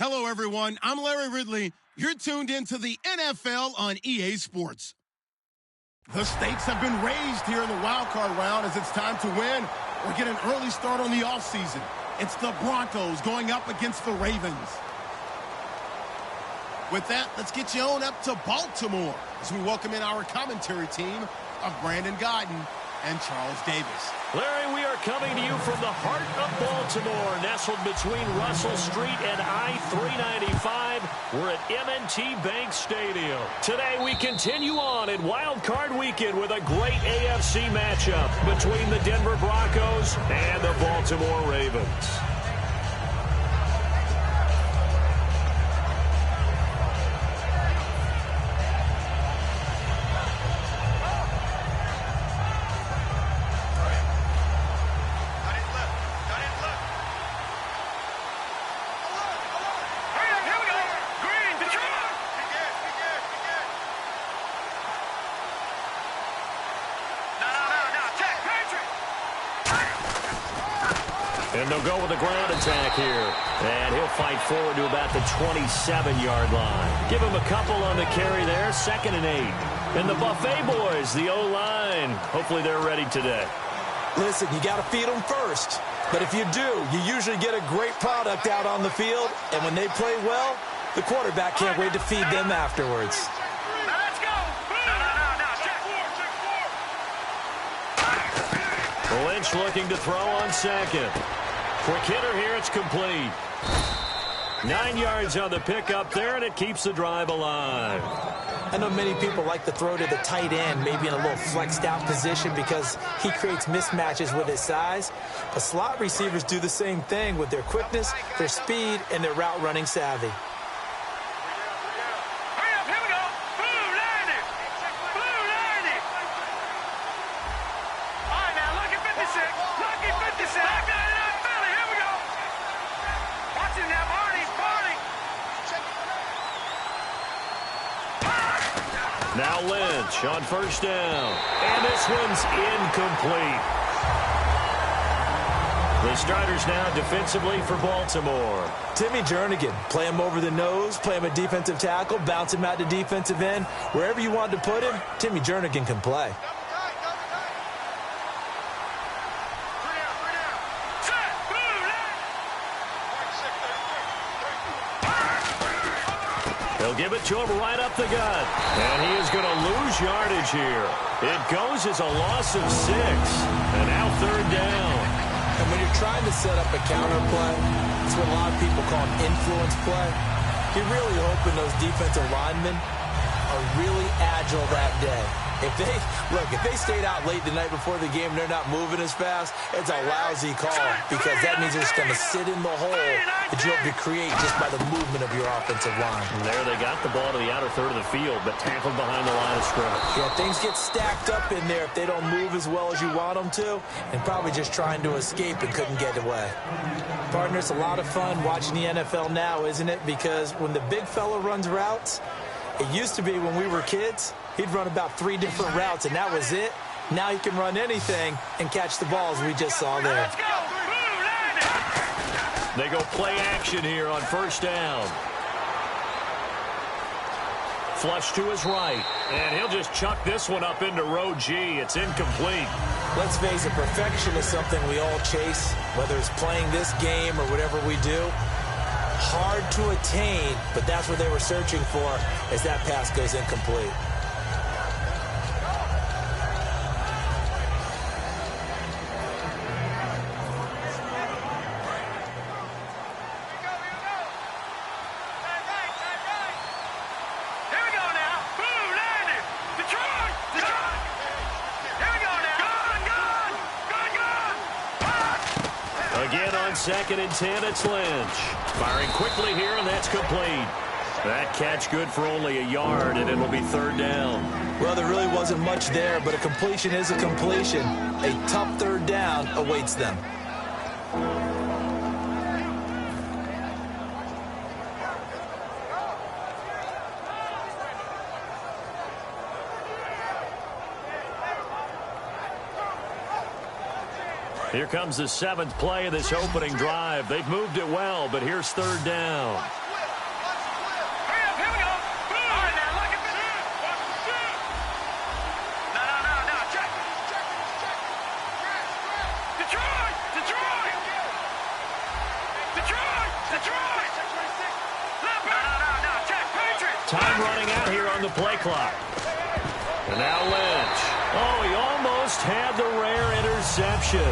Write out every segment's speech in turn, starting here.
Hello, everyone. I'm Larry Ridley. You're tuned into the NFL on EA Sports. The stakes have been raised here in the wildcard round as it's time to win or get an early start on the offseason. It's the Broncos going up against the Ravens. With that, let's get you on up to Baltimore as we welcome in our commentary team of Brandon Godden and Charles Davis. Larry, we are coming to you from the heart of Baltimore, nestled between Russell Street and I-395. We're at M&T Bank Stadium. Today we continue on in Wild Card Weekend with a great AFC matchup between the Denver Broncos and the Baltimore Ravens. And they'll go with a ground attack here. And he'll fight forward to about the 27-yard line. Give him a couple on the carry there, 2nd and 8. And the Buffet boys, the O-line, hopefully they're ready today. Listen, you got to feed them first. But if you do, you usually get a great product out on the field. And when they play well, the quarterback can't wait to feed them afterwards. Lynch looking to throw on second. Quick hitter here, it's complete. 9 yards on the pickup there, and it keeps the drive alive. I know many people like to throw to the tight end, maybe in a little flexed out position because he creates mismatches with his size. But slot receivers do the same thing with their quickness, their speed, and their route running savvy. Now Lynch on first down. And this one's incomplete. The starters now defensively for Baltimore. Timmy Jernigan, play him over the nose, play him a defensive tackle, bounce him out to defensive end. Wherever you want to put him, Timmy Jernigan can play. They'll give it to him right up the gut. And he is going to lose yardage here. It goes as a loss of 6. And now 3rd down. And when you're trying to set up a counter play, it's what a lot of people call an influence play. You're really hoping those defensive linemen are really agile that day. If they stayed out late the night before the game and they're not moving as fast, it's a lousy call because that means they're just going to sit in the hole that you hope to create just by the movement of your offensive line. And there they got the ball to the outer third of the field, but tackled behind the line of scrimmage. Yeah, things get stacked up in there if they don't move as well as you want them to, and probably just trying to escape and couldn't get away. Partner, it's a lot of fun watching the NFL now, isn't it? Because when the big fella runs routes, it used to be when we were kids, he'd run about 3 different routes, and that was it. Now he can run anything and catch the balls we just saw there. They go play action here on first down. Flush to his right, and he'll just chuck this one up into row G. It's incomplete. Let's face it, perfection is something we all chase, whether it's playing this game or whatever we do. Hard to attain, but that's what they were searching for as that pass goes incomplete. Again on 2nd and 10, it's Lynch. Firing quickly here, and that's complete. That catch good for only a yard, and it'll be 3rd down. Well, there really wasn't much there, but a completion is a completion. A tough 3rd down awaits them. Here comes the 7th play of this opening drive. They've moved it well, but here's 3rd down. Time running out here on the play clock. And now Lynch. Oh, he almost had the rare interception.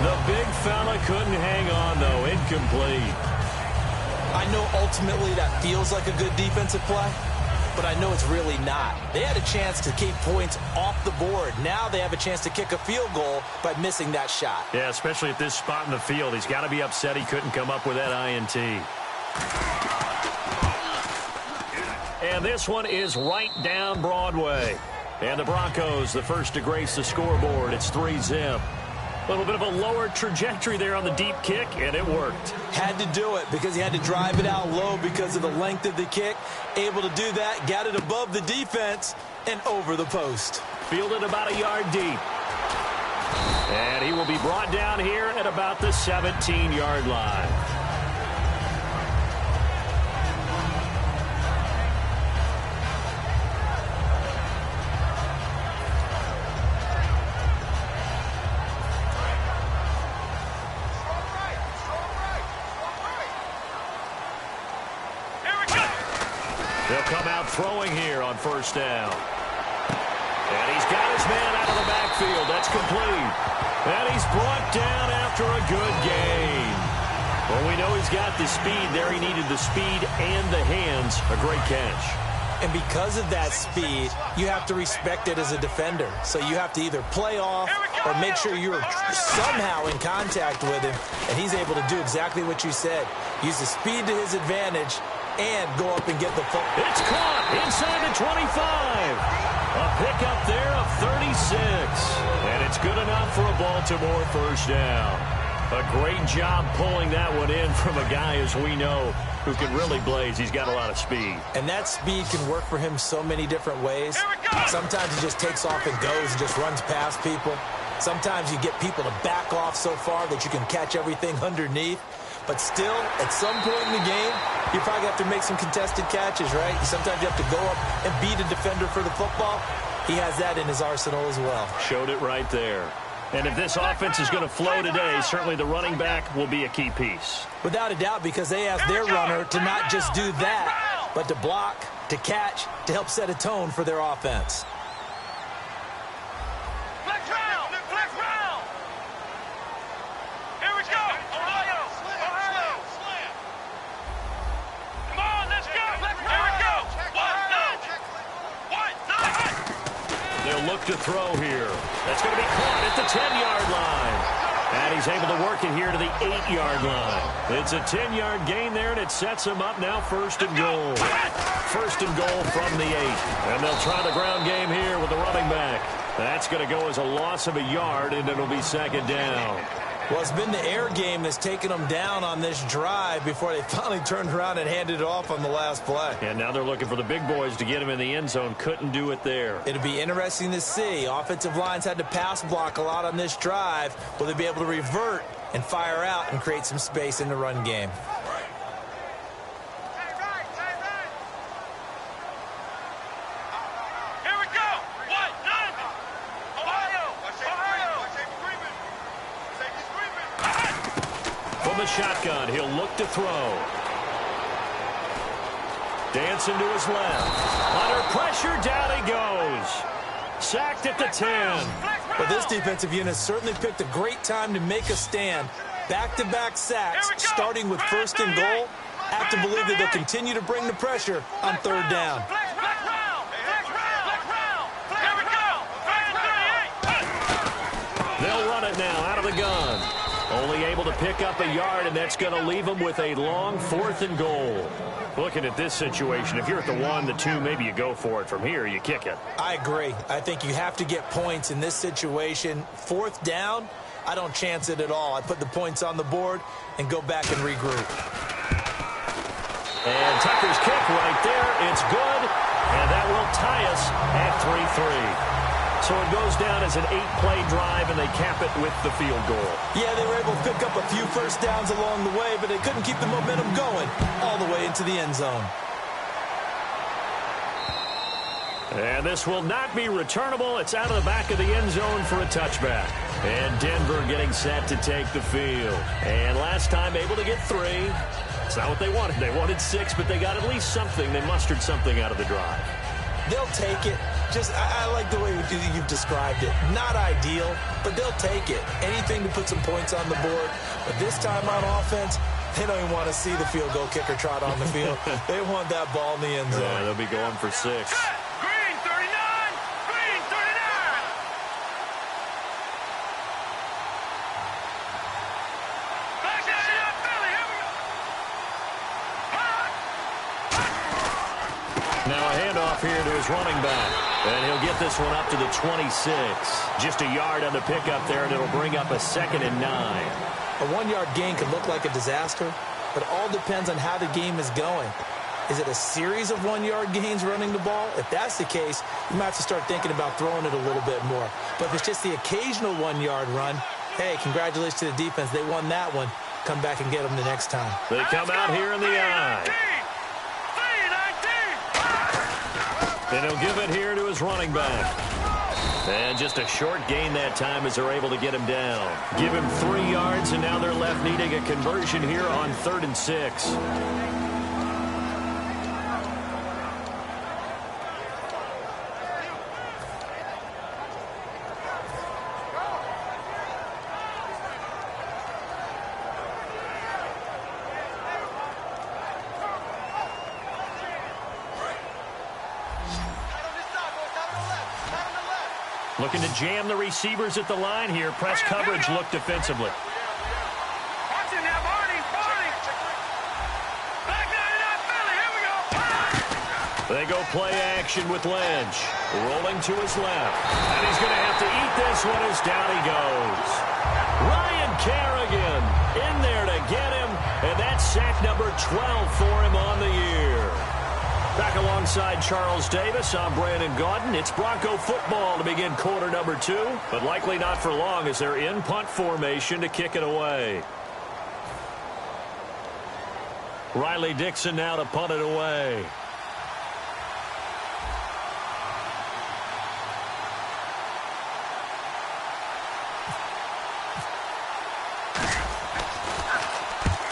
The big fella couldn't hang on, though. Incomplete. I know ultimately that feels like a good defensive play, but I know it's really not. They had a chance to keep points off the board. Now they have a chance to kick a field goal by missing that shot. Yeah, especially at this spot in the field. He's got to be upset he couldn't come up with that INT. And this one is right down Broadway. And the Broncos, the first to grace the scoreboard. It's 3-zip. A little bit of a lower trajectory there on the deep kick, and it worked. Had to do it because he had to drive it out low because of the length of the kick. Able to do that, got it above the defense and over the post. Fielded about a yard deep. And he will be brought down here at about the 17-yard line. They'll come out throwing here on first down. And he's got his man out of the backfield. That's complete. And he's brought down after a good gain. Well, we know he's got the speed there. He needed the speed and the hands. A great catch. And because of that speed, you have to respect it as a defender. So you have to either play off or make sure you're somehow in contact with him. And he's able to do exactly what you said. Use the speed to his advantage and go up and get the football. It's caught inside the 25. A pickup there of 36. And it's good enough for a Baltimore first down. A great job pulling that one in from a guy, as we know, who can really blaze. He's got a lot of speed. And that speed can work for him so many different ways. Sometimes he just takes off and goes and just runs past people. Sometimes you get people to back off so far that you can catch everything underneath. But still, at some point in the game, you probably have to make some contested catches, right? Sometimes you have to go up and beat a defender for the football. He has that in his arsenal as well. Showed it right there. And if this offense is going to flow today, certainly the running back will be a key piece. Without a doubt, because they asked their runner to not just do that, but to block, to catch, to help set a tone for their offense. They'll look to throw here. That's going to be caught at the 10-yard line. And he's able to work it here to the 8-yard line. It's a 10-yard gain there, and it sets him up now first and goal. First and goal from the 8. And they'll try the ground game here with the running back. That's going to go as a loss of a yard, and it'll be second down. Well, it's been the air game that's taken them down on this drive before they finally turned around and handed it off on the last play. And now they're looking for the big boys to get him in the end zone. Couldn't do it there. It'll be interesting to see. Offensive lines had to pass block a lot on this drive. Will they be able to revert and fire out and create some space in the run game? Shotgun. He'll look to throw. Dancing to his left. Under pressure, down he goes. Sacked at the 10. But this defensive unit certainly picked a great time to make a stand. Back-to-back sacks, starting with first and goal. Have to believe that they'll continue to bring the pressure on third down. They'll run it now out of the gun. Only able to pick up a yard, and that's going to leave them with a long fourth and goal. Looking at this situation, if you're at the 1, the 2, maybe you go for it. From here, you kick it. I agree. I think you have to get points in this situation. Fourth down, I don't chance it at all. I put the points on the board and go back and regroup. And Tucker's kick right there. It's good, and that will tie us at 3-3. So it goes down as an 8-play drive, and they cap it with the field goal. Yeah, they were able to pick up a few first downs along the way, but they couldn't keep the momentum going all the way into the end zone. And this will not be returnable. It's out of the back of the end zone for a touchback. And Denver getting set to take the field. And last time able to get 3. It's not what they wanted. They wanted 6, but they got at least something. They mustered something out of the drive. They'll take it. I like the way you've described it. Not ideal, but they'll take it. Anything to put some points on the board. But this time on offense, they don't even want to see the field goal kicker trot on the field. They want that ball in the end zone. Yeah, they'll be going for 6. Green 39! Green 39! Now a handoff here to his running back. And he'll get this one up to the 26. Just a yard on the pickup there, and it'll bring up a 2nd and 9. A 1-yard gain could look like a disaster, but it all depends on how the game is going. Is it a series of 1-yard gains running the ball? If that's the case, you might have to start thinking about throwing it a little bit more. But if it's just the occasional 1-yard run, hey, congratulations to the defense. They won that one. Come back and get them the next time. They come out here in the eye. And he'll give it here to his running back. And just a short gain that time as they're able to get him down. Give him 3 yards, and now they're left needing a conversion here on 3rd and 6. Looking to jam the receivers at the line here. Press coverage look defensively. They go play action with Lynch. Rolling to his left. And he's going to have to eat this one as down he goes. Ryan Kerrigan in there to get him. And that's sack number 12 for him on the year. Back alongside Charles Davis, I'm Brandon Gaudin. It's Bronco football to begin quarter number 2, but likely not for long as they're in punt formation to kick it away. Riley Dixon now to punt it away.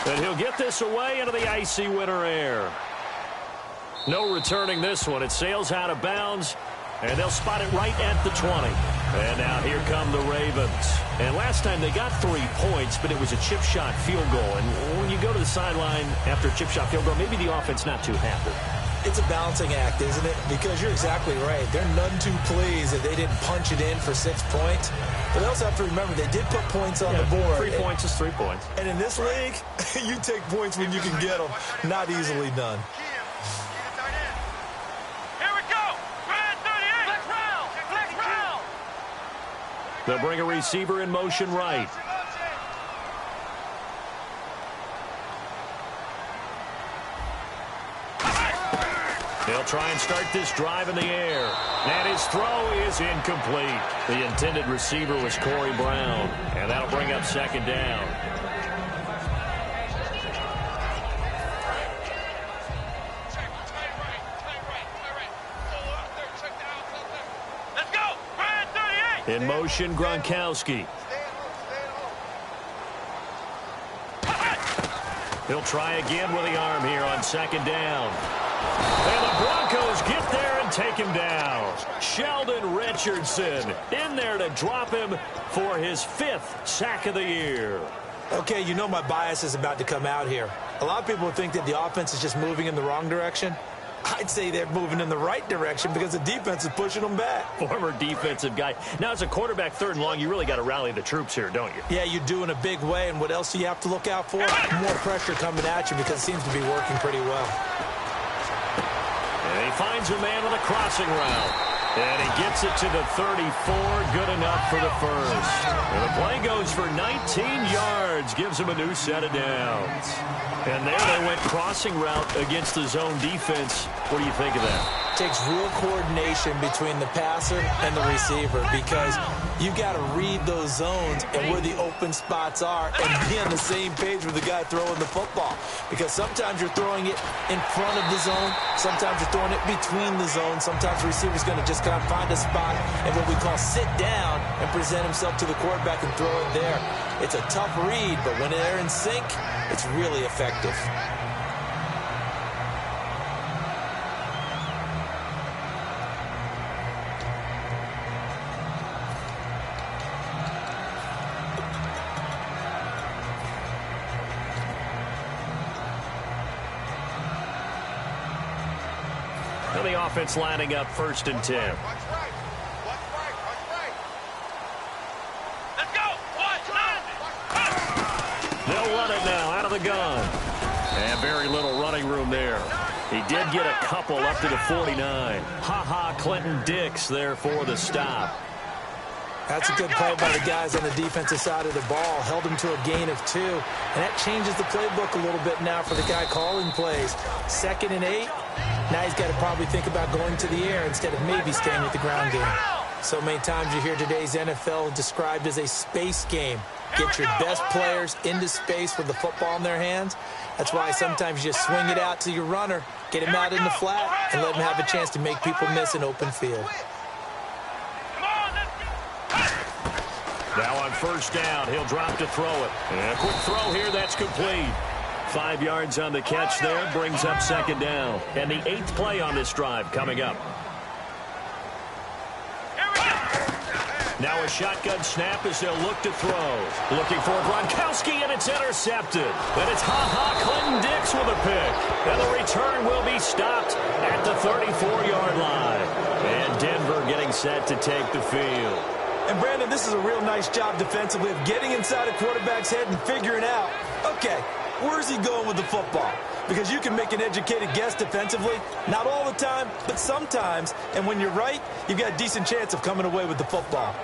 And he'll get this away into the icy winter air. No returning this one. It sails out of bounds, and they'll spot it right at the 20. And now here come the Ravens. And last time they got 3 points, but it was a chip shot field goal. And when you go to the sideline after a chip shot field goal, maybe the offense not too happy. It's a balancing act, isn't it? Because you're exactly right. They're none too pleased that they didn't punch it in for 6 points. But they also have to remember they did put points on the board. 3 points is 3 points. And in this league, you take points when you can get them. Not easily done. They'll bring a receiver in motion right. They'll try and start this drive in the air. And his throw is incomplete. The intended receiver was Corey Brown. And that'll bring up 2nd down. In motion, Gronkowski. He'll try again with the arm here on 2nd down. And the Broncos get there and take him down. Sheldon Richardson in there to drop him for his 5th sack of the year. Okay, you know my bias is about to come out here. A lot of people think that the offense is just moving in the wrong direction. I'd say they're moving in the right direction because the defense is pushing them back. Former defensive guy. Now, as a quarterback 3rd and long, you really got to rally the troops here, don't you? Yeah, you do in a big way. And what else do you have to look out for? More pressure coming at you because it seems to be working pretty well. And he finds a man with a crossing route. And he gets it to the 34. Good enough for the first. And the play goes for 19 yards. Gives him a new set of downs. And there they went crossing route against the zone defense. What do you think of that? takes real coordination between the passer and the receiver because you've got to read those zones and where the open spots are and be on the same page with the guy throwing the football. Because sometimes you're throwing it in front of the zone, sometimes you're throwing it between the zones, sometimes the receiver's going to just kind of find a spot and what we call sit down and present himself to the quarterback and throw it there. It's a tough read, but when they're in sync, it's really effective. The offense lining up 1st and 10. Let's go. They'll run it now out of the gun. And very little running room there. He did get a couple up to the 49. Ha-ha, Clinton Dix there for the stop. That's a good play by the guys on the defensive side of the ball. Held him to a gain of 2. And that changes the playbook a little bit now for the guy calling plays. 2nd and 8. Now he's got to probably think about going to the air instead of maybe staying with the ground game. So many times you hear today's NFL described as a space game. Get your best players into space with the football in their hands. That's why sometimes you just swing it out to your runner, get him out in the flat, and let him have a chance to make people miss an open field. Now on 1st down, he'll drop to throw it. And a quick throw here, that's complete. 5 yards on the catch there, brings up 2nd down. And the 8th play on this drive coming up. Now a shotgun snap as they'll look to throw. Looking for Gronkowski, and it's intercepted. And it's ha-ha Clinton Dix with a pick. And the return will be stopped at the 34-yard line. And Denver getting set to take the field. And, Brandon, this is a real nice job defensively of getting inside a quarterback's head and figuring out, okay, where's he going with the football? Because you can make an educated guess defensively, not all the time, but sometimes. And when you're right, you've got a decent chance of coming away with the football.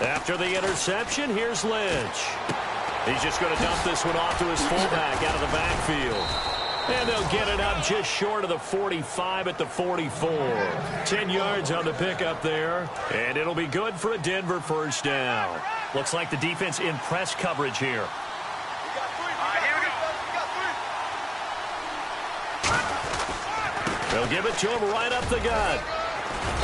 After the interception, here's Lynch. He's just going to dump this one off to his fullback out of the backfield. And they'll get it up just short of the 45 at the 44. 10 yards on the pickup there. And it'll be good for a Denver 1st down. Looks like the defense in press coverage here. They'll give it to him right up the gut.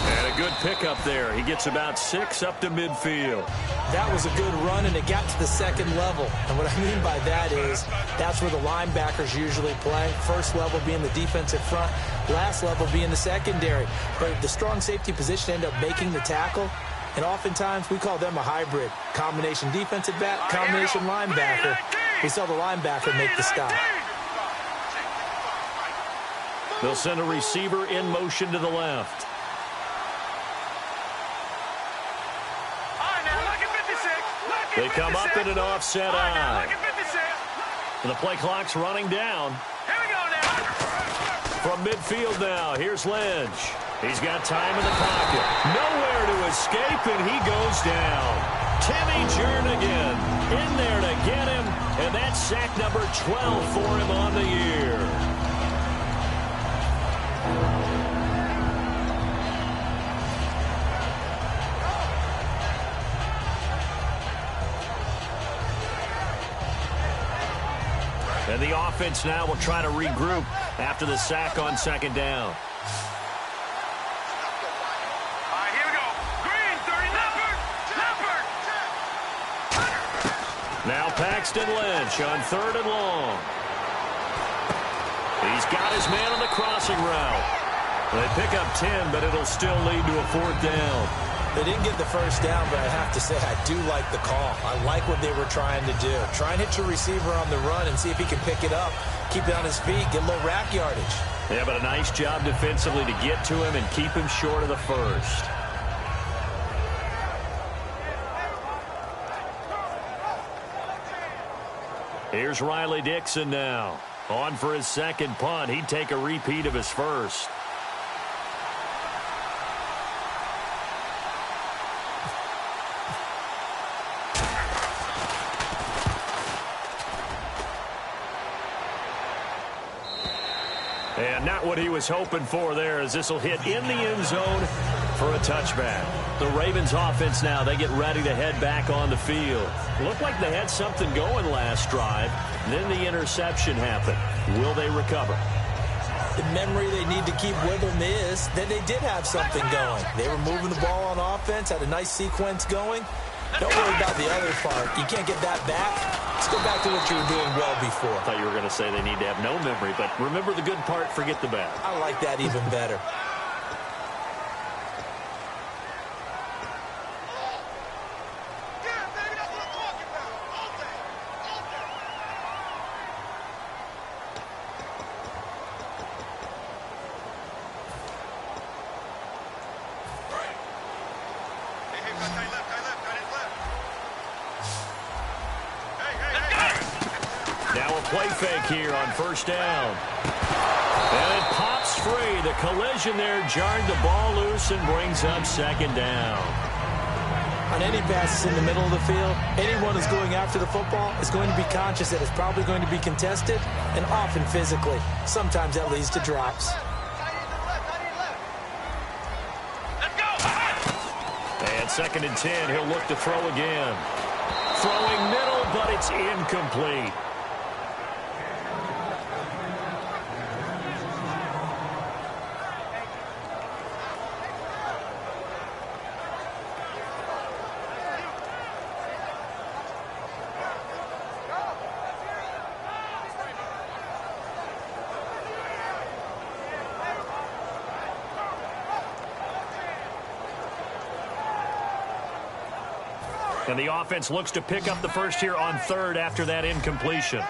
And a good pickup there. He gets about 6 up to midfield. That was a good run, and it got to the 2nd level. And what I mean by that is that's where the linebackers usually play. 1st level being the defensive front, last level being the secondary. But the strong safety position end up making the tackle. And oftentimes we call them a hybrid. Combination defensive back, combination linebacker. We saw the linebacker make the stop. They'll send a receiver in motion to the left. They come up in an offset eye. And the play clock's running down. From midfield now, here's Lynch. He's got time in the pocket. Nowhere to escape, and he goes down. Timmy Jernigan in there to get him, and that's sack number 12 for him on the year. And the offense now will try to regroup after the sack on 2nd down. All right, here we go. Green, 30, Leopard. Now Paxton Lynch on 3rd and long. He's got his man on the crossing route. They pick up 10, but it'll still lead to a 4th down. They didn't get the 1st down, but I have to say I do like the call. I like what they were trying to do. Try and hit your receiver on the run and see if he can pick it up, keep it on his feet, get a little rack yardage. Yeah, but a nice job defensively to get to him and keep him short of the 1st. Here's Riley Dixon now. On for his second punt. He'd take a repeat of his first. And not what he was hoping for there, as this will hit in the end zone for a touchback. The Ravens offense now, they get ready to head back on the field. Looked like they had something going last drive. Then the interception happened. Will they recover? The memory they need to keep with them is that they did have something going. They were moving the ball on offense, had a nice sequence going. Don't worry about the other part. You can't get that back. Let's go back to what you were doing well before. I thought you were going to say they need to have no memory, but remember the good part, forget the bad. I like that even better. Play fake here on first down. And it pops free. The collision there jarred the ball loose and brings up second down. On any passes in the middle of the field, anyone who's going after the football is going to be conscious that it's probably going to be contested, and often physically. Sometimes that leads to drops. And 2nd and 10, he'll look to throw again. Throwing middle, but it's incomplete. And the offense looks to pick up the first here on 3rd after that incompletion.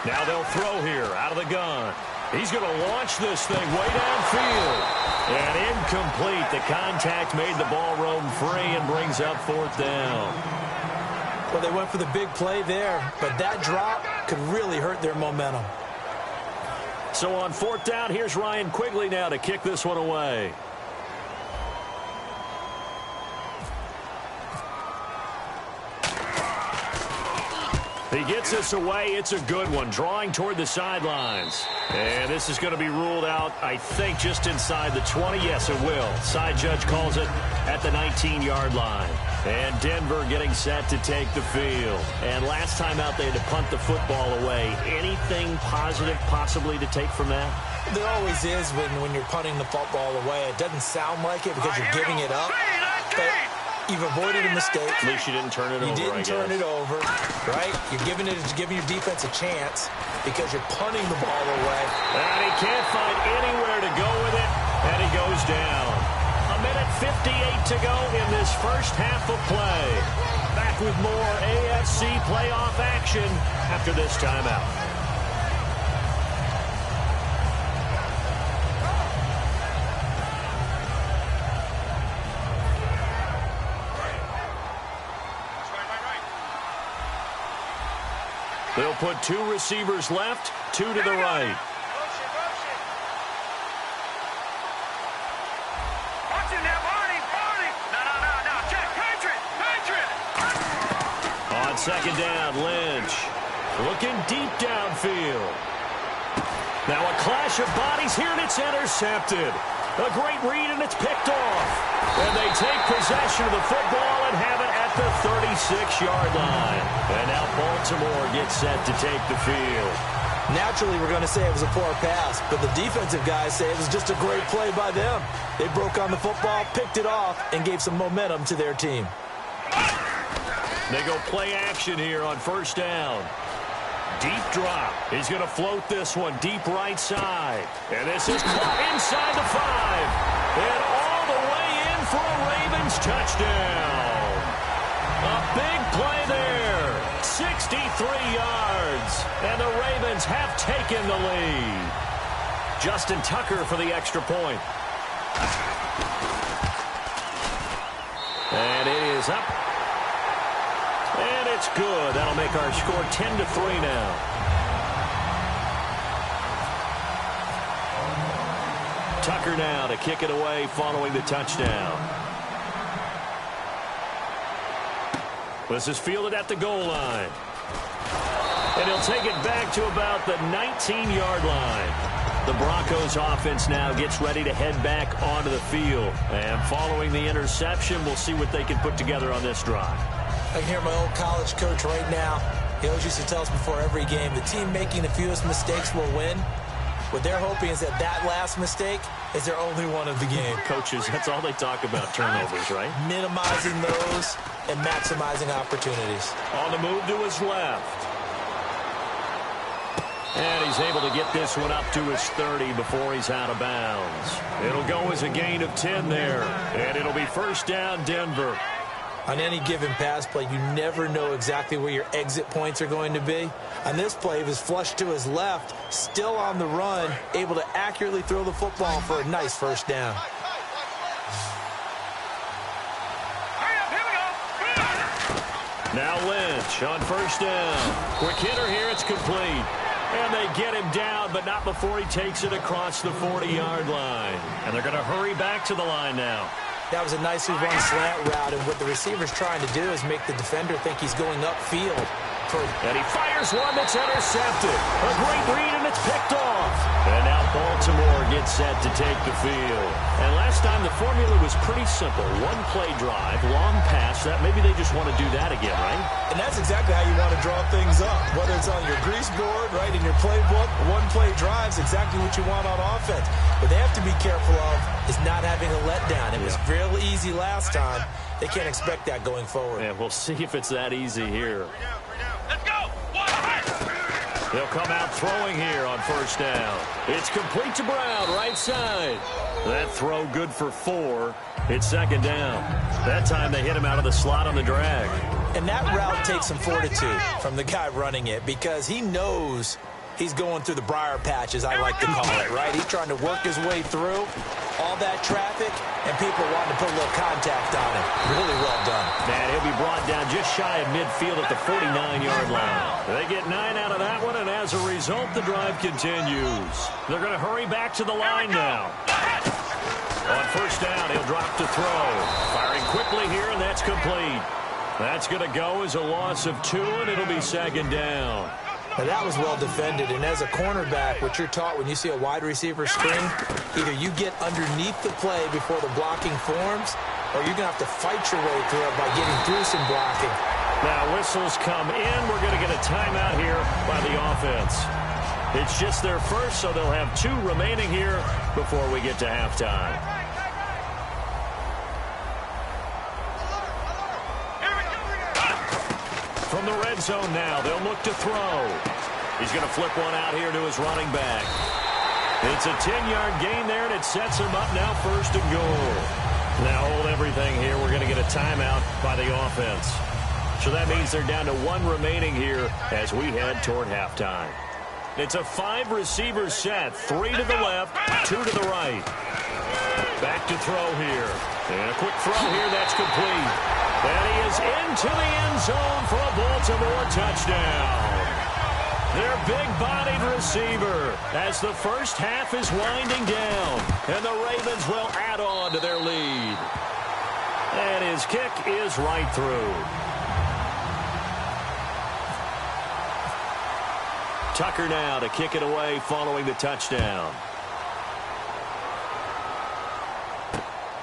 Now they'll throw here out of the gun. He's going to launch this thing way downfield. And incomplete. The contact made the ball roam free and brings up 4th down. Well, they went for the big play there, but that drop could really hurt their momentum. So on 4th down, here's Ryan Quigley now to kick this one away. He gets this away. It's a good one, drawing toward the sidelines. And this is going to be ruled out, I think, just inside the 20. Yes, it will. Side judge calls it at the 19-yard line. And Denver getting set to take the field. And last time out, they had to punt the football away. Anything positive possibly to take from that? There always is when you're punting the football away. It doesn't sound like it because you're giving it up. But you've avoided a mistake. At least you didn't turn it over, You didn't turn it over, right? You're giving your defense a chance because you're punting the ball away. And he can't find anywhere to go with it, and he goes down. 1:58 to go in this first half of play. Back with more AFC playoff action after this timeout. They'll put 2 receivers left, 2 to the right. Watch it now, Barney. No. Check. Patriot. On 2nd down, Lynch. Looking deep downfield. Now a clash of bodies here, and it's intercepted. A great read, and it's picked off. And they take possession of the football and have it at the 36-yard line. And now Baltimore gets set to take the field. Naturally, we're going to say it was a poor pass, but the defensive guys say it was just a great play by them. They broke on the football, picked it off, and gave some momentum to their team. They go play action here on 1st down. Deep drop. He's going to float this one deep right side. And this is caught inside the 5. And all the way in for a Ravens touchdown. A big play there. 63 yards. And the Ravens have taken the lead. Justin Tucker for the extra point. And it is up. And It's good. That'll make our score 10-3 now. Tucker now to kick it away following the touchdown. This is fielded at the goal line. And he'll take it back to about the 19-yard line. The Broncos offense now gets ready to head back onto the field. And following the interception, we'll see what they can put together on this drive. I can hear my old college coach right now. He always used to tell us before every game, the team making the fewest mistakes will win. What they're hoping is that last mistake is their only one of the game. Coaches, that's all they talk about, turnovers, right? Minimizing those and maximizing opportunities. On the move to his left. And he's able to get this one up to his 30 before he's out of bounds. It'll go as a gain of 10 there. And it'll be first down, Denver. On any given pass play, you never know exactly where your exit points are going to be. On this play, he was flushed to his left, still on the run, able to accurately throw the football for a nice first down. Now Lynch on first down. Quick hitter here, it's complete. And they get him down, but not before he takes it across the 40-yard line. And they're going to hurry back to the line now. That was a nicely run slant route, and what the receiver's trying to do is make the defender think he's going upfield. And he fires one that's intercepted. A great read, and it's picked off. And now Baltimore gets set to take the field. And last time the formula was pretty simple. One play drive, long pass. That maybe they just want to do that again, right? And that's exactly how you want to draw things up. Whether it's on your grease board, right, in your playbook, one play drive's exactly what you want on offense. What they have to be careful of is not having a letdown. It was real easy last time. They can't expect that going forward. And we'll see if it's that easy here. Let's go! They'll come out throwing here on first down. It's complete to Brown, right side. That throw good for 4. It's second down. That time they hit him out of the slot on the drag. And that route takes some fortitude from the guy running it because he knows he's going through the briar patch, as I like to call it, right? He's trying to work his way through all that traffic, and people wanting to put a little contact on him. Really well done. Man, he'll be brought down just shy of midfield at the 49-yard line. They get 9 out of that one, and as a result, the drive continues. They're going to hurry back to the line now. On first down, he'll drop to throw. Firing quickly here, and that's complete. That's going to go as a loss of 2, and it'll be second down. Now, that was well defended, and as a cornerback, what you're taught when you see a wide receiver screen, either you get underneath the play before the blocking forms, or you're going to have to fight your way through it by getting through some blocking. Now, whistles come in. We're going to get a timeout here by the offense. It's just their first, so they'll have 2 remaining here before we get to halftime. From the red zone now, they'll look to throw. He's going to flip one out here to his running back. It's a 10-yard gain there, and it sets him up now first and goal. Now hold everything here. We're going to get a timeout by the offense. So that means they're down to 1 remaining here as we head toward halftime. It's a 5-receiver set, 3 to the left, 2 to the right. Back to throw here. And a quick throw here, that's complete. And he is into the end zone for a Baltimore touchdown. Their big-bodied receiver as the first half is winding down. And the Ravens will add on to their lead. And his kick is right through. Tucker now to kick it away following the touchdown.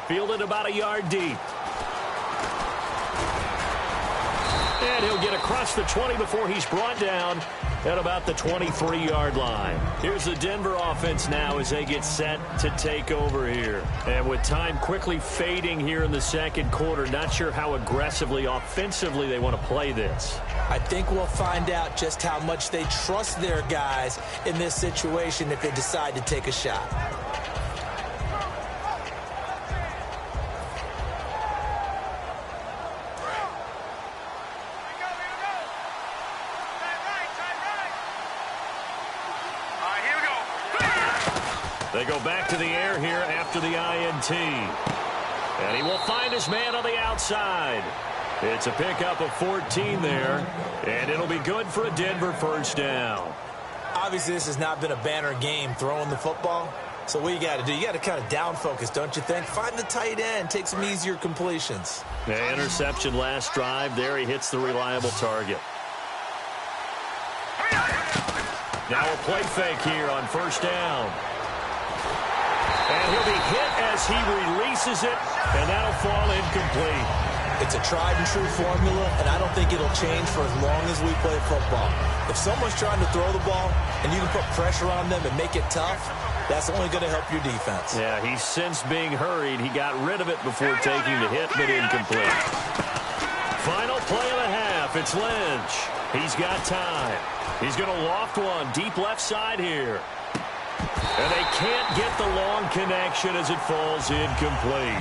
Fielded about a yard deep. And he'll get across the 20 before he's brought down at about the 23-yard line. Here's the Denver offense now as they get set to take over here. And with time quickly fading here in the second quarter, not sure how aggressively, offensively they want to play this. I think we'll find out just how much they trust their guys in this situation if they decide to take a shot. They go back to the air here after the INT. And he will find his man on the outside. It's a pickup of 14 there, and it'll be good for a Denver first down. Obviously, this has not been a banner game throwing the football. So what you got to do, you got to kind of down focus, don't you think? Find the tight end, take some easier completions. The interception last drive. There he hits the reliable target. Now a play fake here on first down. And he'll be hit as he releases it, and that'll fall incomplete. It's a tried-and-true formula, and I don't think it'll change for as long as we play football. If someone's trying to throw the ball and you can put pressure on them and make it tough, that's only going to help your defense. Yeah, he's since being hurried. He got rid of it before taking the hit, but incomplete. Final play of the half. It's Lynch. He's got time. He's going to loft one deep left side here. And they can't get the long connection as it falls incomplete.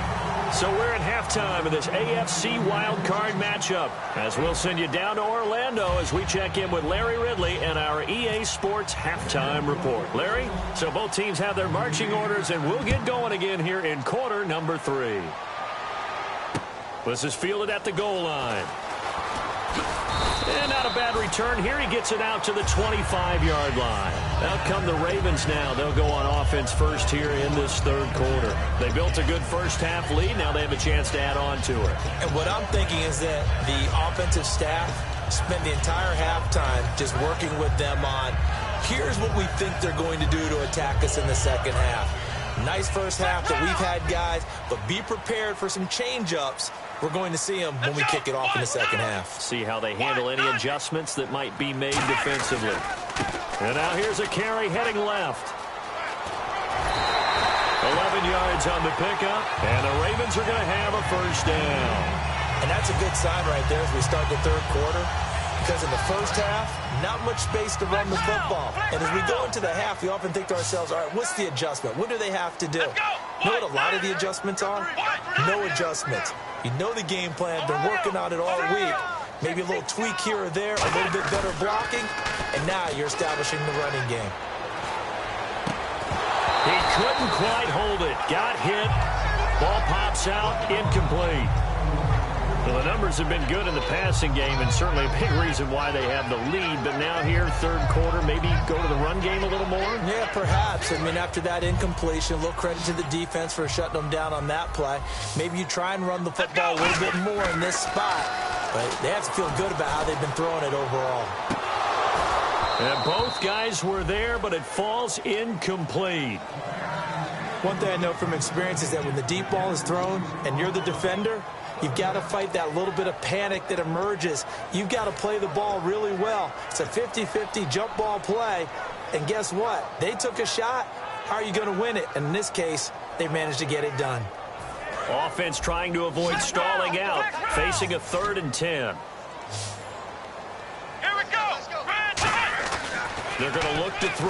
So we're at halftime of this AFC wildcard matchup, as we'll send you down to Orlando as we check in with Larry Ridley and our EA Sports halftime report. Larry, so both teams have their marching orders, and we'll get going again here in quarter number 3. This is fielded at the goal line. And not a bad return here. He gets it out to the 25-yard line. Out come the Ravens now. They'll go on offense first here in this third quarter. They built a good first-half lead. Now they have a chance to add on to it. And what I'm thinking is that the offensive staff spend the entire halftime just working with them on, here's what we think they're going to do to attack us in the second half. Nice first half that we've had, guys, but be prepared for some change-ups. We're going to see them when we kick it off in the second half. See how they handle any adjustments that might be made defensively. And now here's a carry heading left. 11 yards on the pickup, and the Ravens are going to have a first down. And that's a good sign right there as we start the third quarter, because in the first half, not much space to run the football. And as we go into the half, we often think to ourselves, all right, what's the adjustment? What do they have to do? You know what a lot of the adjustments are? No adjustments. You know the game plan. Been working on it all week. Maybe a little tweak here or there, a little bit better blocking, and now you're establishing the running game. He couldn't quite hold it. Got hit. Ball pops out. Incomplete. Well, the numbers have been good in the passing game, and certainly a big reason why they have the lead. But now here, third quarter, maybe go to the run game a little more? Yeah, perhaps. I mean, after that incompletion, a little credit to the defense for shutting them down on that play. Maybe you try and run the football a little bit more in this spot. But they have to feel good about how they've been throwing it overall. And both guys were there, but it falls incomplete. One thing I know from experience is that when the deep ball is thrown and you're the defender, you've got to fight that little bit of panic that emerges. You've got to play the ball really well. It's a 50-50 jump ball play. And guess what? They took a shot. How are you going to win it? And in this case, they managed to get it done. Offense trying to avoid stalling out, facing a 3rd and 10. Here we go. They're going to look to throw.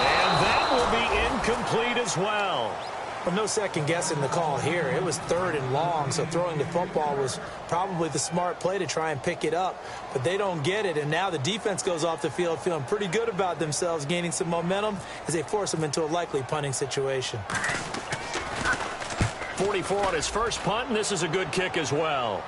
And that will be incomplete as well. Well, no second guessing the call here. It was 3rd and long, so throwing the football was probably the smart play to try and pick it up. But they don't get it, and now the defense goes off the field feeling pretty good about themselves, gaining some momentum as they force them into a likely punting situation. 44 on his first punt, and this is a good kick as well.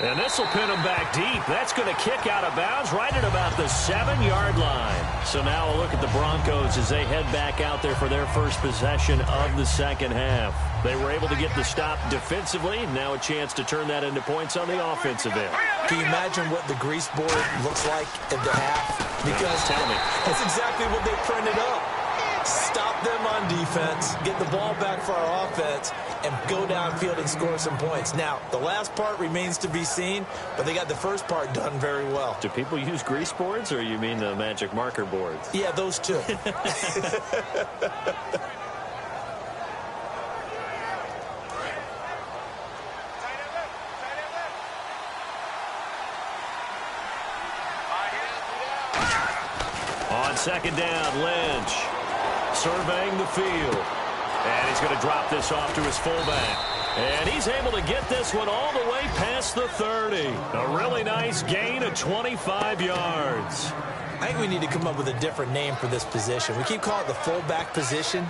And this will pin him back deep. That's going to kick out of bounds right at about the 7-yard line. So now a look at the Broncos as they head back out there for their first possession of the second half. They were able to get the stop defensively. Now a chance to turn that into points on the offensive end. Can you imagine what the grease board looks like at the half? Because tell me. That's exactly what they printed up. Stop them on defense, get the ball back for our offense, and go downfield and score some points. Now, the last part remains to be seen, but they got the first part done very well. Do people use grease boards, or you mean the magic marker boards? Yeah, those two. On second down, Lynch surveying the field. And he's going to drop this off to his fullback. And he's able to get this one all the way past the 30. A really nice gain of 25 yards. I think we need to come up with a different name for this position. We keep calling it the fullback position.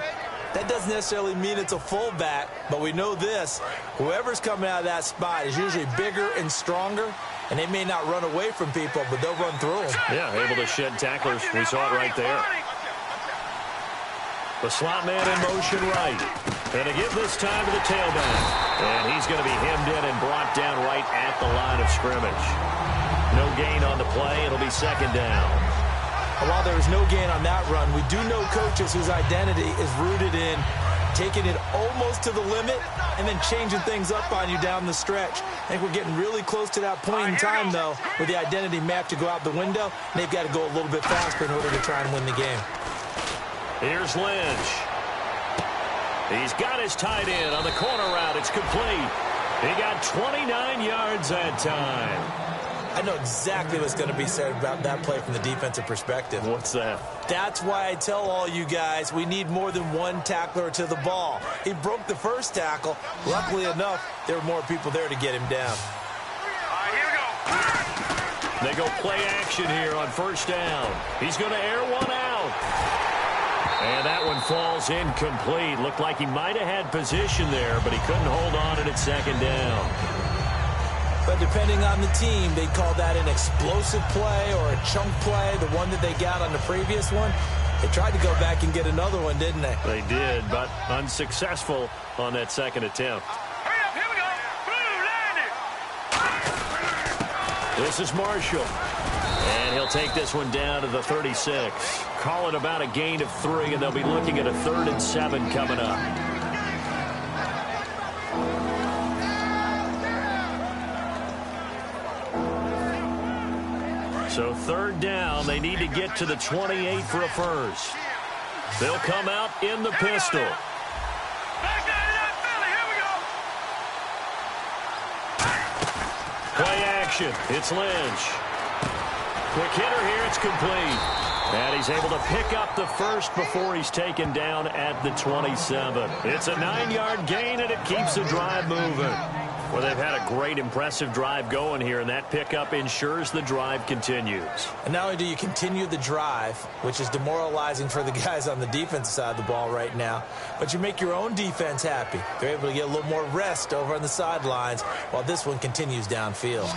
That doesn't necessarily mean it's a fullback, but we know this. Whoever's coming out of that spot is usually bigger and stronger, and they may not run away from people, but they'll run through them. Yeah, able to shed tacklers. We saw it right there. The slot man in motion right. And to give this time to the tailback. And he's going to be hemmed in and brought down right at the line of scrimmage. No gain on the play. It'll be second down. And while there was no gain on that run, we do know coaches whose identity is rooted in taking it almost to the limit and then changing things up on you down the stretch. I think we're getting really close to that point in time, though, where the identity map to go out the window, and they've got to go a little bit faster in order to try and win the game. Here's Lynch. He's got his tight end on the corner route. It's complete. He got 29 yards that time. I know exactly what's going to be said about that play from the defensive perspective. What's that? That's why I tell all you guys we need more than one tackler to the ball. He broke the first tackle. Luckily enough, there were more people there to get him down. Here we go. They go play action here on first down. He's going to air one out. And that one falls incomplete. Looked like he might have had position there, but he couldn't hold on to it at second down. But depending on the team, they call that an explosive play or a chunk play, the one that they got on the previous one. They tried to go back and get another one, didn't they? They did, but unsuccessful on that second attempt. Hurry up, here we go. Blue, land it. This is Marshall. And he'll take this one down to the 36. Call it about a gain of 3, and they'll be looking at a 3rd and 7 coming up. So 3rd down, they need to get to the 28 for a first. They'll come out in the pistol. Back down to that Philly. Here we go. Play action. It's Lynch. Quick hitter here. It's complete. And he's able to pick up the first before he's taken down at the 27. It's a 9-yard gain, and it keeps the drive moving. Well, they've had a great, impressive drive going here, and that pickup ensures the drive continues. And not only do you continue the drive, which is demoralizing for the guys on the defensive side of the ball right now, but you make your own defense happy. They're able to get a little more rest over on the sidelines while this one continues downfield.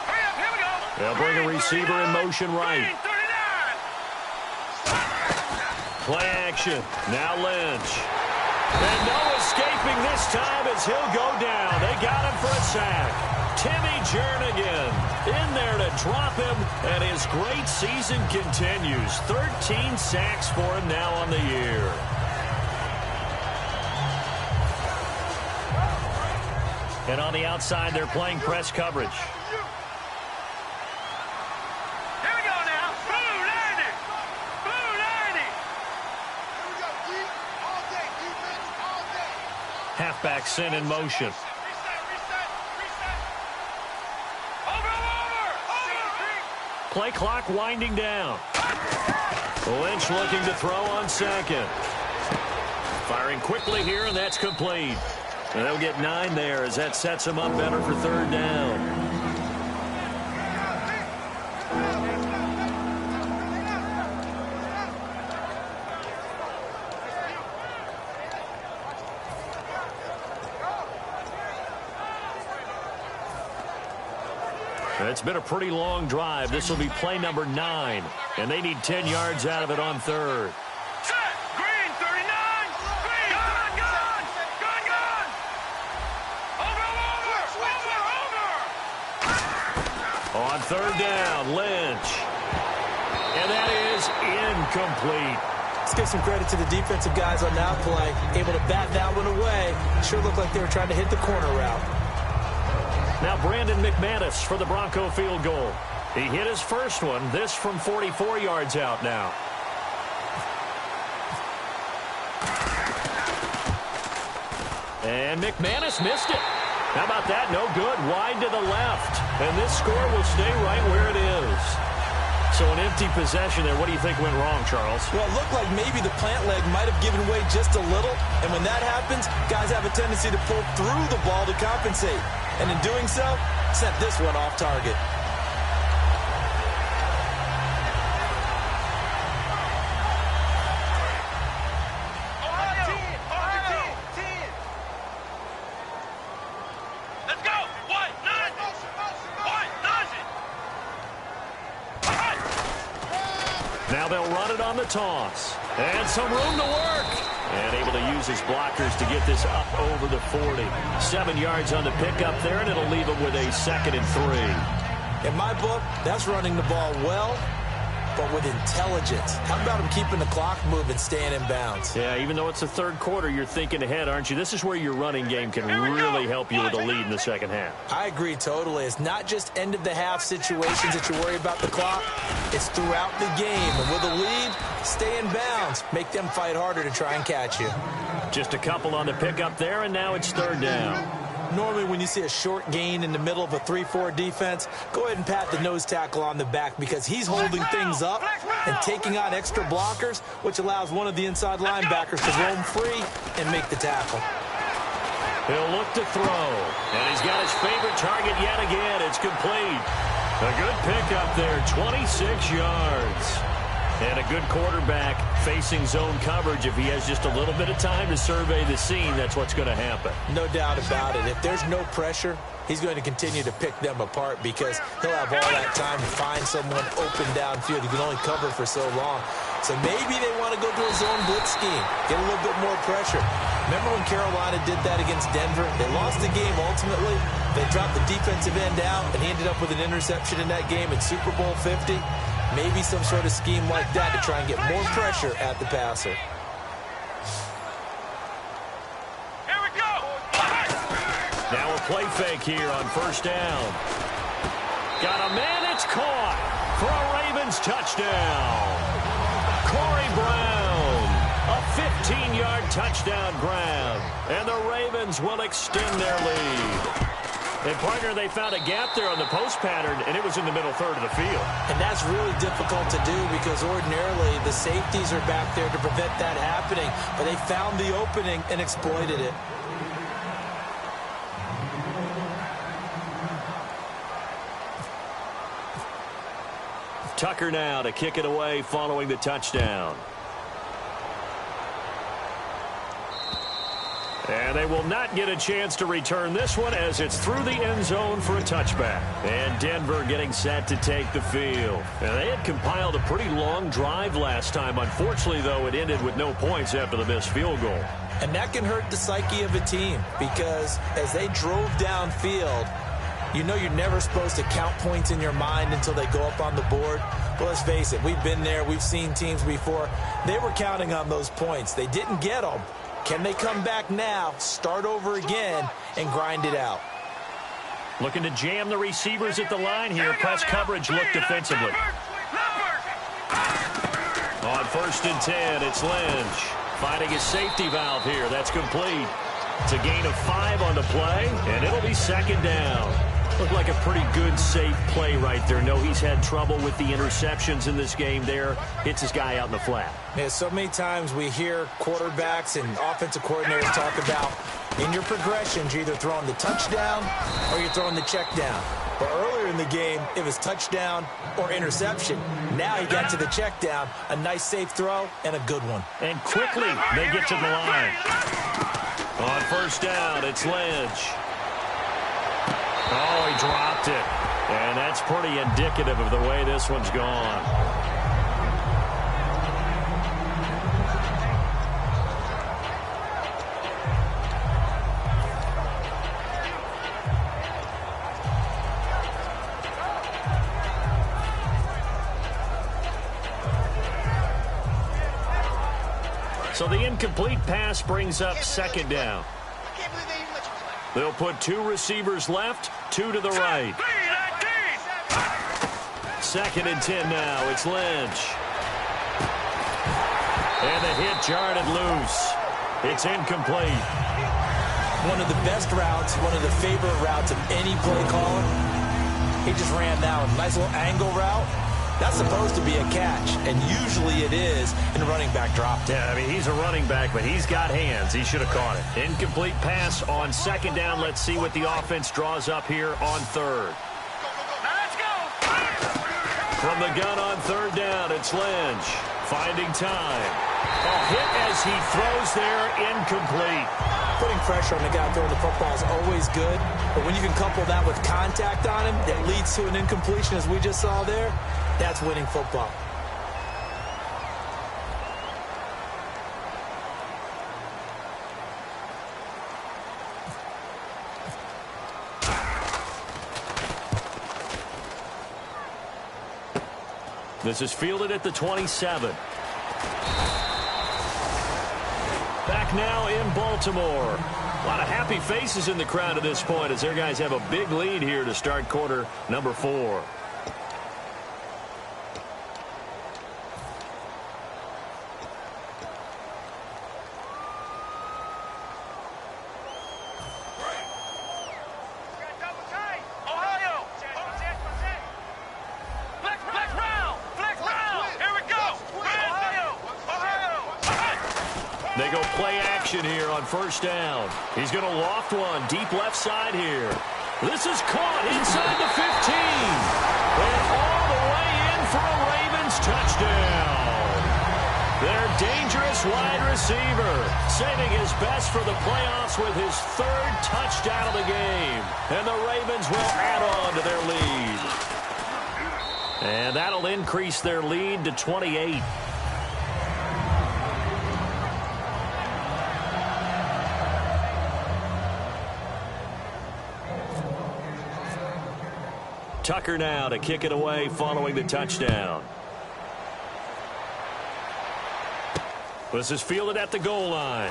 Hurry up, here we go. They'll bring a receiver in motion right. 39. Play action. Now Lynch. And no escaping this time as he'll go down. They got him for a sack. Timmy Jernigan in there to drop him, and his great season continues. 13 sacks for him now on the year. And on the outside, they're playing press coverage. Here we go now. Blue, land it. Blue, land it. Halfback sent in motion. Reset. Over. Play clock winding down. Lynch looking to throw on second. Firing quickly here, and that's complete. And they'll get 9 there as that sets them up better for 3rd down. It's been a pretty long drive. This will be play number 9, and they need 10 yards out of it on 3rd. Set. Green, 39. Green. Gun. Over. On 3rd down, Lynch. And that is incomplete. Let's give some credit to the defensive guys on that play. Able to bat that one away. Sure looked like they were trying to hit the corner route. Now Brandon McManus for the Bronco field goal. He hit his first one. This from 44 yards out now. And McManus missed it. How about that? No good. Wide to the left. And this score will stay right where it is. So an empty possession there. What do you think went wrong, Charles? Well, it looked like maybe the plant leg might have given way just a little. And when that happens, guys have a tendency to pull through the ball to compensate. And in doing so, sent this one off target. Now they'll run it on the toss. And some room to work. And able to use his blockers to get this up over the 40. 7 yards on the pickup there, and it'll leave him with a 2nd and 3. In my book, that's running the ball well, but with intelligence. How about him keeping the clock moving, staying in bounds? Yeah, even though it's the third quarter, you're thinking ahead, aren't you? This is where your running game can really help you with a lead in the second half. I agree totally. It's not just end-of-the-half situations that you worry about the clock. It's throughout the game. And with a lead, stay in bounds. Make them fight harder to try and catch you. Just a couple on the pickup there, and now it's 3rd down. Normally, when you see a short gain in the middle of a 3-4 defense, go ahead and pat the nose tackle on the back because he's holding things up and taking on extra blockers, which allows one of the inside linebackers to roam free and make the tackle. He'll look to throw, and he's got his favorite target yet again. It's complete. A good pickup there, 26 yards. And a good quarterback facing zone coverage. If he has just a little bit of time to survey the scene, that's what's going to happen. No doubt about it. If there's no pressure, he's going to continue to pick them apart because he'll have all that time to find someone open downfield. He can only cover for so long. So maybe they want to go to a zone blitz scheme, get a little bit more pressure. Remember when Carolina did that against Denver? They lost the game ultimately. They dropped the defensive end out, and he ended up with an interception in that game in Super Bowl 50. Maybe some sort of scheme like that to try and get more pressure at the passer. Here we go. Now a play fake here on 1st down. Got a man, it's caught for a Ravens touchdown. Corey Brown, a 15-yard touchdown grab. And the Ravens will extend their lead. And, partner, they found a gap there on the post pattern, and it was in the middle 3rd of the field. And that's really difficult to do because ordinarily the safeties are back there to prevent that happening. But they found the opening and exploited it. Tucker now to kick it away following the touchdown. And they will not get a chance to return this one as it's through the end zone for a touchback. And Denver getting set to take the field. And they had compiled a pretty long drive last time. Unfortunately, though, it ended with no points after the missed field goal. And that can hurt the psyche of a team because as they drove downfield, you know you're never supposed to count points in your mind until they go up on the board. But let's face it, we've been there. We've seen teams before. They were counting on those points. They didn't get them. Can they come back now, start over again, and grind it out? Looking to jam the receivers at the line here. Press coverage look defensively. On 1st and 10, it's Lynch. Finding his safety valve here. That's complete. It's a gain of 5 on the play, and it'll be 2nd down. Looked like a pretty good, safe play right there. No, he's had trouble with the interceptions in this game there. Hits his guy out in the flat. Yeah, so many times we hear quarterbacks and offensive coordinators talk about in your progressions, you're either throwing the touchdown or you're throwing the check down. But earlier in the game, it was touchdown or interception. Now he got to the check down, a nice safe throw, and a good one. And quickly they get to the line. On 1st down, it's Lynch. Oh, he dropped it. And that's pretty indicative of the way this one's gone. So the incomplete pass brings up 2nd down. They'll put 2 receivers left, 2 to the right. 2nd and 10 now. It's Lynch. And the hit jarred it loose. It's incomplete. One of the best routes, one of the favorite routes of any play caller. He just ran that one. Nice little angle route. That's supposed to be a catch, and usually it is in running back drop. Yeah, I mean, he's a running back, but he's got hands. He should have caught it. Incomplete pass on 2nd down. Let's see what the offense draws up here on 3rd. Let's go. From the gun on 3rd down, it's Lynch. Finding time. A hit as he throws there, incomplete. Putting pressure on the guy throwing the football is always good, but when you can couple that with contact on him that leads to an incompletion, as we just saw there, that's winning football. This is fielded at the 27. Back now in Baltimore. A lot of happy faces in the crowd at this point as their guys have a big lead here to start quarter number 4. They go play action here on first down. He's going to loft one deep left side here. This is caught inside the 15. And all the way in for a Ravens touchdown. Their dangerous wide receiver saving his best for the playoffs with his 3rd touchdown of the game. And the Ravens will add on to their lead. And that'll increase their lead to 28. Tucker now to kick it away following the touchdown. This is fielded at the goal line.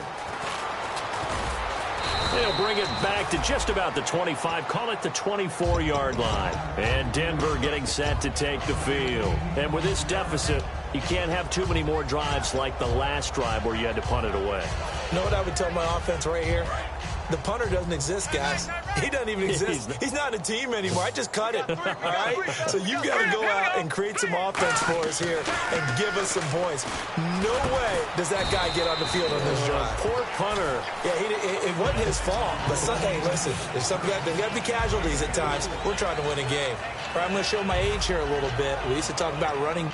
They'll bring it back to just about the 25, call it the 24-yard line. And Denver getting set to take the field. And with this deficit, you can't have too many more drives like the last drive where you had to punt it away. You know what I would tell my offense right here? The punter doesn't exist, guys. He doesn't even exist. He's not a team anymore. I just cut it, all right? So you've got to go out and create some offense for us here and give us some points. No way does that guy get on the field on this drive. Poor punter. Yeah, it wasn't his fault. But, hey, listen, there's got to be casualties at times. We're trying to win a game. All right, I'm going to show my age here a little bit. We used to talk about running.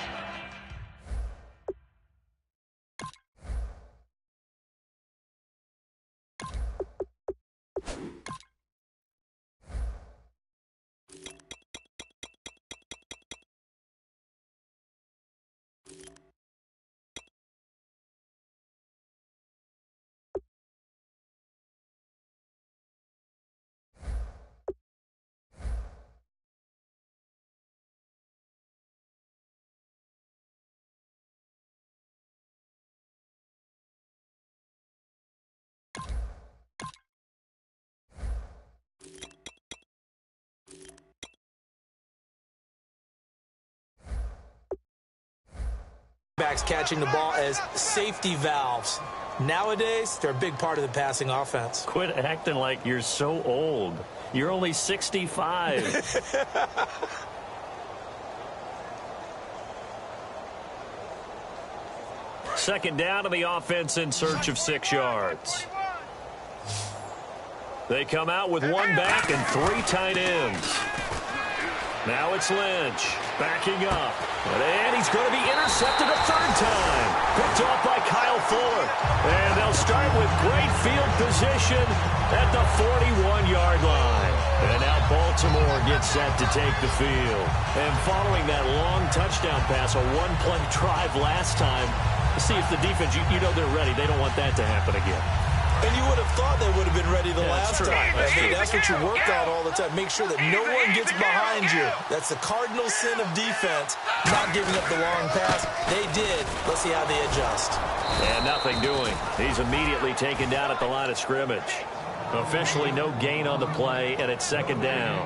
Backs catching the ball as safety valves. Nowadays, they're a big part of the passing offense. Quit acting like you're so old. You're only 65. Second down to the offense in search of 6 yards. They come out with 1 back and 3 tight ends. Now it's Lynch backing up. And he's going to be intercepted a 3rd time. Picked off by Kyle Fuller. And they'll start with great field position at the 41-yard line. And now Baltimore gets set to take the field. And following that long touchdown pass, a 1-play drive last time, see if the defense, you know they're ready. They don't want that to happen again. And you would have thought they would have been ready the last time. I mean, that's what you work on all the time. Make sure that no one gets behind you. That's the cardinal sin of defense, not giving up the long pass. They did. Let's see how they adjust. And nothing doing. He's immediately taken down at the line of scrimmage. Officially no gain on the play, and it's 2nd down.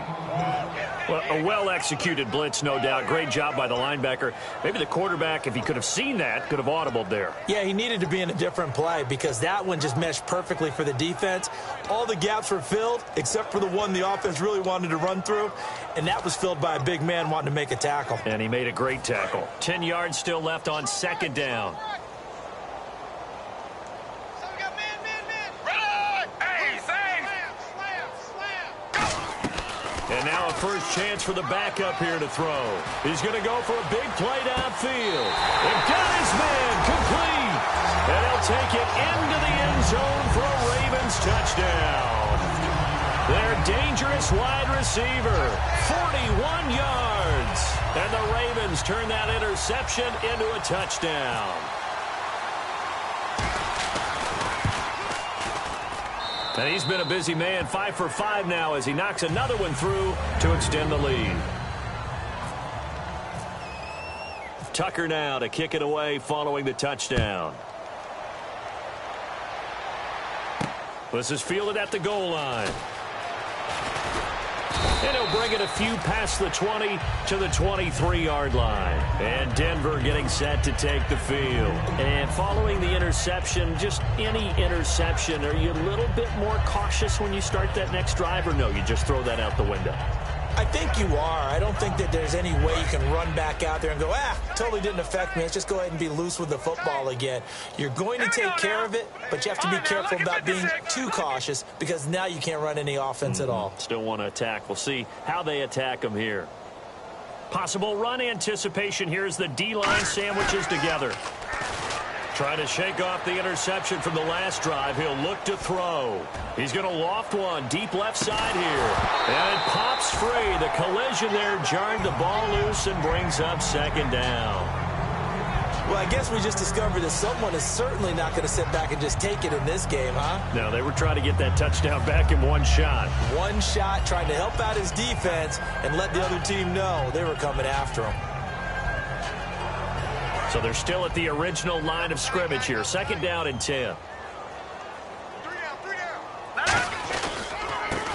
Well, a well-executed blitz, no doubt. Great job by the linebacker. Maybe the quarterback, if he could have seen that, could have audibled there. Yeah, he needed to be in a different play because that one just meshed perfectly for the defense. All the gaps were filled except for the one the offense really wanted to run through, and that was filled by a big man wanting to make a tackle. And he made a great tackle. 10 yards still left on 2nd down. And now a first chance for the backup here to throw. He's going to go for a big play downfield. And got his man complete. And he'll take it into the end zone for a Ravens touchdown. Their dangerous wide receiver, 41 yards. And the Ravens turn that interception into a touchdown. And he's been a busy man, 5 for 5 now as he knocks another one through to extend the lead. Tucker now to kick it away following the touchdown. This is fielded at the goal line. And he'll bring it a few past the 20 to the 23-yard line. And Denver getting set to take the field. And following the interception, just any interception, are you a little bit more cautious when you start that next drive, or no, you just throw that out the window? I think you are. I don't think that there's any way you can run back out there and go, totally didn't affect me. Let's just go ahead and be loose with the football again. You're going to take care of it, but you have to be careful about being too cautious because now you can't run any offense at all. Still want to attack. We'll see how they attack them here. Possible run anticipation here as the D-line sandwiches together. Trying to shake off the interception from the last drive. He'll look to throw. He's going to loft one deep left side here. And it pops free. The collision there jarred the ball loose and brings up second down. Well, I guess we just discovered that someone is certainly not going to sit back and just take it in this game, huh? No, they were trying to get that touchdown back in one shot. One shot, trying to help out his defense and let the other team know they were coming after him. So they're still at the original line of scrimmage here. Second down and 10.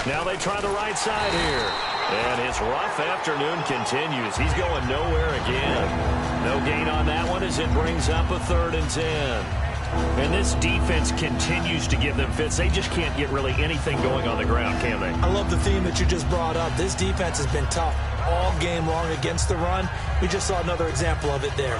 Now they try the right side here. And his rough afternoon continues. He's going nowhere again. No gain on that one as it brings up a 3rd and 10. And this defense continues to give them fits. They just can't get really anything going on the ground, can they? I love the theme that you just brought up. This defense has been tough all game long against the run. We just saw another example of it there.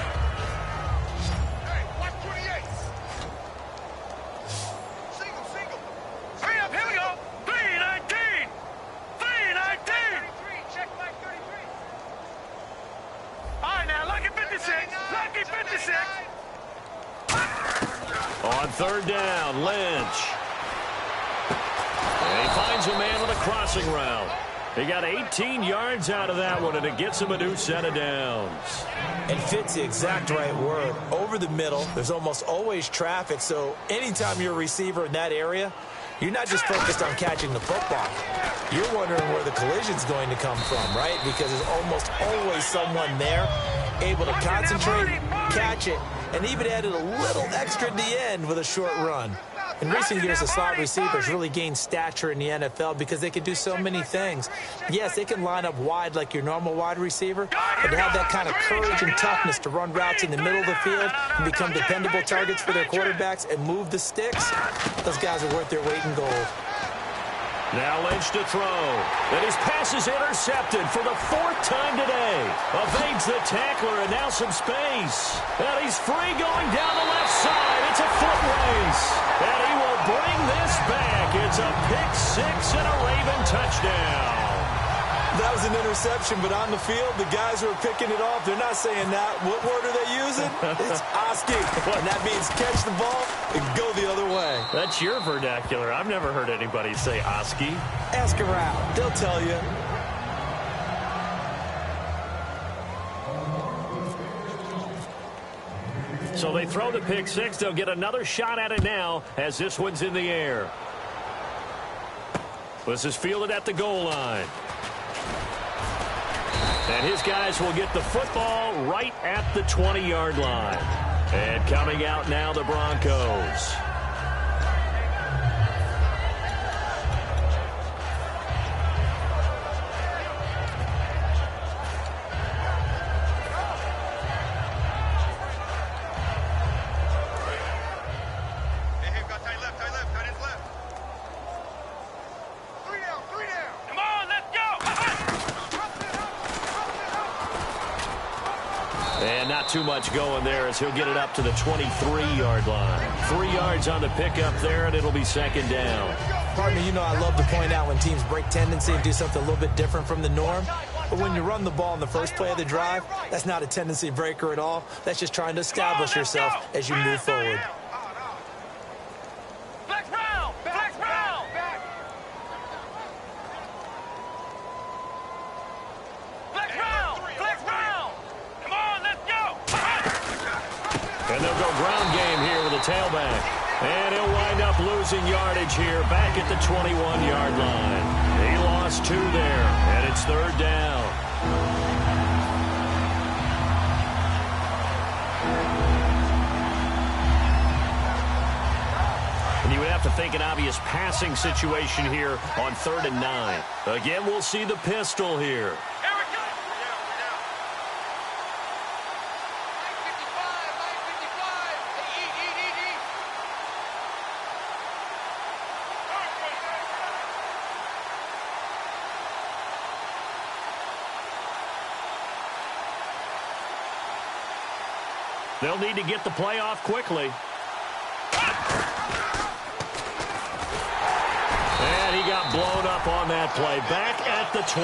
On 3rd down, Lynch. And he finds a man with a crossing route. He got 18 yards out of that one, and it gets him a new set of downs. And fits the exact right word. Over the middle, there's almost always traffic, so anytime you're a receiver in that area, you're not just focused on catching the football. You're wondering where the collision's going to come from, right? Because there's almost always someone there able to concentrate, catch it, and even added a little extra at the end with a short run. In recent years, the slot receivers really gained stature in the NFL because they can do so many things. Yes, they can line up wide like your normal wide receiver, but to have that kind of courage and toughness to run routes in the middle of the field and become dependable targets for their quarterbacks and move the sticks, those guys are worth their weight in gold. Now Lynch to throw. And his pass is intercepted for the 4th time today. Evades the tackler and now some space. And he's free going down the left side. It's a foot race. And he will bring this back. It's a pick-6 and a Raven touchdown. That was an interception, but on the field, the guys who are picking it off, they're not saying that. What word are they using? It's Oski. And that means catch the ball and go the other way. That's your vernacular. I've never heard anybody say Oski. Ask around. They'll tell you. So they throw the pick-6. They'll get another shot at it now as this one's in the air. This is fielded at the goal line. And his guys will get the football right at the 20-yard line. And coming out now, the Broncos. And not too much going there as he'll get it up to the 23-yard line. 3 yards on the pickup there, and it'll be second down. Partner, you know I love to point out when teams break tendency and do something a little bit different from the norm. But when you run the ball in the first play of the drive, that's not a tendency breaker at all. That's just trying to establish yourself as you move forward. And they'll go ground game here with a tailback. And he'll wind up losing yardage here back at the 21-yard line. He lost 2 there, and it's 3rd down. to think an obvious passing situation here on 3rd and 9. Again, we'll see the pistol here. They'll need to get the play off quickly. And he got blown up on that play. Back at the 20.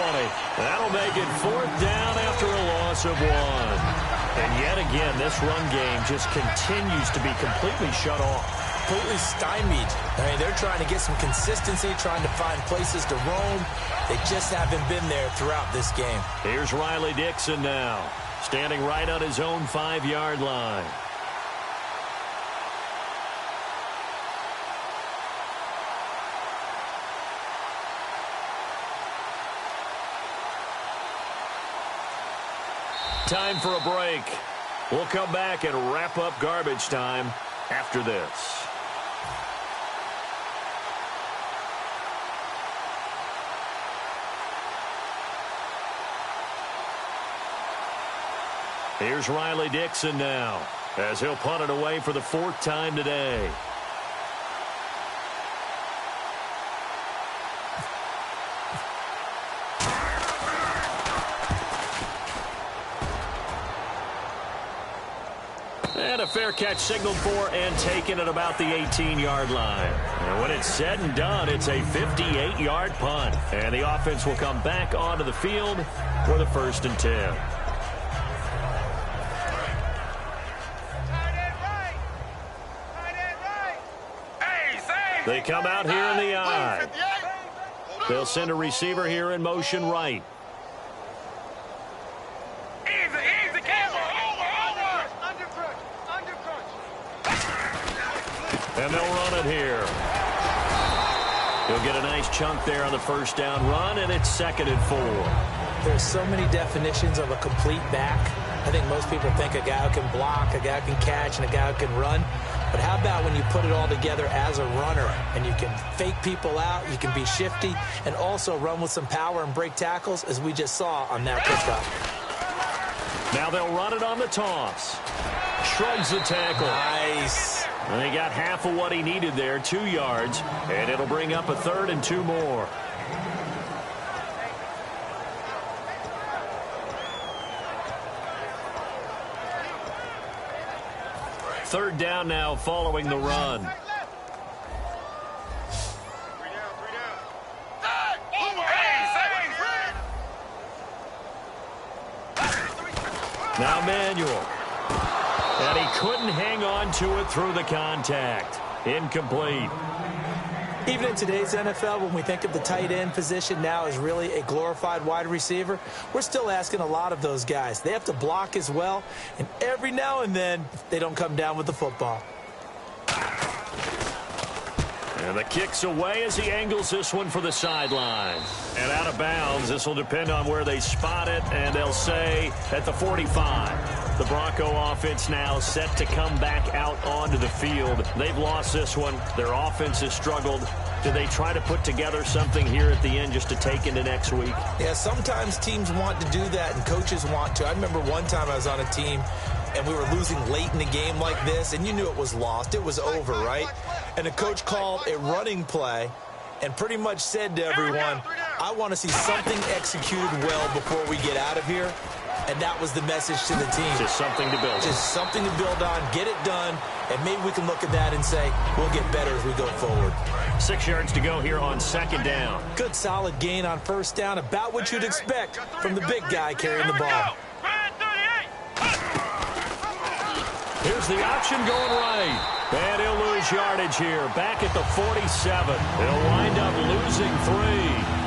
That'll make it 4th down after a loss of 1. And yet again, this run game just continues to be completely shut off. Completely stymied. I mean, they're trying to get some consistency, trying to find places to roam. They just haven't been there throughout this game. Here's Riley Dixon now, standing right on his own 5-yard line. Time for a break. We'll come back and wrap up garbage time after this. Here's Riley Dixon now, as he'll punt it away for the 4th time today. And a fair catch signaled for and taken at about the 18-yard line. And when it's said and done, it's a 58-yard punt. And the offense will come back onto the field for the 1st and 10. They come out here in the eye. They'll send a receiver here in motion right. And they'll run it here. He'll get a nice chunk there on the 1st down run, and it's 2nd and 4. There's so many definitions of a complete back. I think most people think a guy who can block, a guy who can catch, and a guy who can run. But how about when you put it all together as a runner and you can fake people out, you can be shifty, and also run with some power and break tackles, as we just saw on that pickup. Now they'll run it on the toss. Shrugs the tackle. Nice. And he got half of what he needed there, 2 yards, and it'll bring up a 3rd and 2 more. Third down now following the run. Now Manuel. And he couldn't hang on to it through the contact. Incomplete. Even in today's NFL, when we think of the tight end position now as really a glorified wide receiver, we're still asking a lot of those guys. They have to block as well, and every now and then, they don't come down with the football. And the kick's away as he angles this one for the sideline. And out of bounds, this will depend on where they spot it, and they'll say at the 45. The Bronco offense now set to come back out onto the field. They've lost this one. Their offense has struggled. Do they try to put together something here at the end just to take into next week? Yeah, sometimes teams want to do that and coaches want to. I remember one time I was on a team and we were losing late in the game like this, and you knew it was lost. It was over, right? And the coach called a running play and pretty much said to everyone, I want to see something executed well before we get out of here. And that was the message to the team. Just something to build on. Just something to build on, get it done, and maybe we can look at that and say, we'll get better as we go forward. 6 yards to go here on 2nd down. Good solid gain on 1st down, about what you'd expect from the big guy carrying the ball. Here's the option going right. And he'll lose yardage here. Back at the 47. He'll wind up losing 3.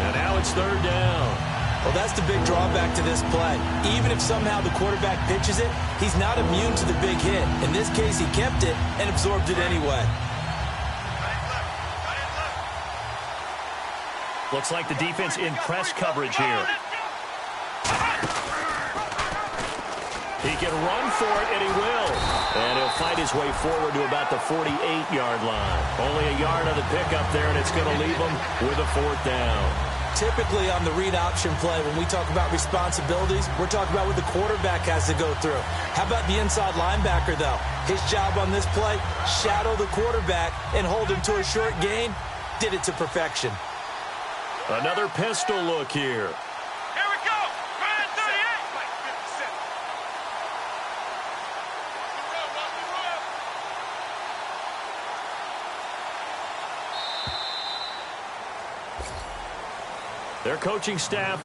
And now it's 3rd down. Well, that's the big drawback to this play. Even if somehow the quarterback pitches it, he's not immune to the big hit. In this case, he kept it and absorbed it anyway. Looks like the defense in press coverage here. He can run for it, and he will. And he'll fight his way forward to about the 48-yard line. Only a yard on the pickup there, and it's going to leave him with a 4th down. Typically on the read option play, when we talk about responsibilities, we're talking about what the quarterback has to go through. How about the inside linebacker, though? His job on this play, shadow the quarterback and hold him to a short gain. Did it to perfection. Another pistol look here. Here we go. Ryan 38. Their coaching staff